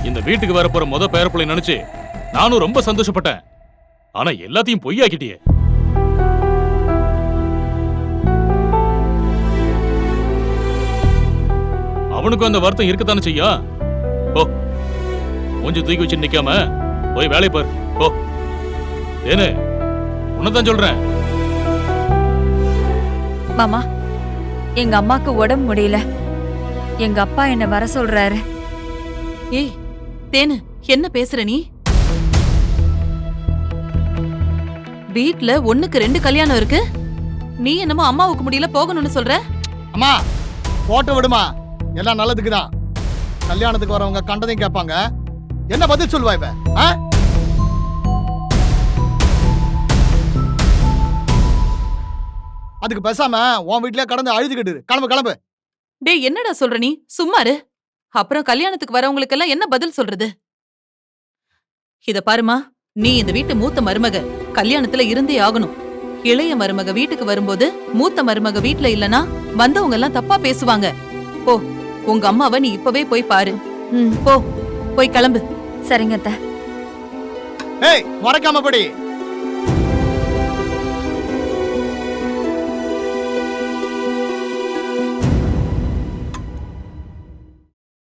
இந்த வீட்டுக்கு வரப்போற பேரப்பிள்ளை நினைச்சு நானும் ரொம்ப சந்தோஷப்பட்டேன். ஆனா எல்லாத்தையும் பொய்யாக்கிட்டியே. அவனுக்கும் அந்த வருத்தம் இருக்கத்தானே செய்யா. ஓ, கொஞ்சம் தூக்கி வச்சு நிக்காம போய் வேலை பாரு. ஓ ஏனு உன்னதான் சொல்றேன். மாமா, எங்க அம்மாக்கு உடம்பு முடியல. எங்க அப்பா என்ன வர சொல்றாரு. ஏய் தேனு, என்ன பேசுற நீ? வீட்ல 1க்கு 2 கல்யாணம் இருக்கு. நீ என்னமோ அம்மாவுக்கு முடியல போகணும்னு சொல்ற? அம்மா போட்டு விடுமா, எல்லாம் நல்லதுக்கு தான். கல்யாணத்துக்கு வரவங்க கண்டதையும் கேட்பாங்க. என்ன பதில் சொல்லுவா இவ? அதுக்கு பேசாம உன் வீட்லயே கடந்து அழுதுகிட்டு கிளம்பு கிளம்பு. டேய் என்னடா சொல்ற நீ? சும்மாரு. அப்புறம் கல்யாணத்துக்கு வரவங்களுக்கு எல்லாம் என்ன பதில் சொல்றது? இத பாருமா, நீ இந்த வீட்டு மூத்த மருமக, கல்யாணத்துல இருந்தே ஆகணும். இளைய மருமக வீட்டுக்கு வரும்போது மூத்த மருமக வீட்ல இல்லனா வந்தவங்க எல்லாம் தப்பா பேசுவாங்க. போ, உங்க அம்மாவை நீ இப்பவே போய் பாரு. போ, போய் கிளம்பு. சரிங்க அத்தை. ஏய் மறக்காம படி.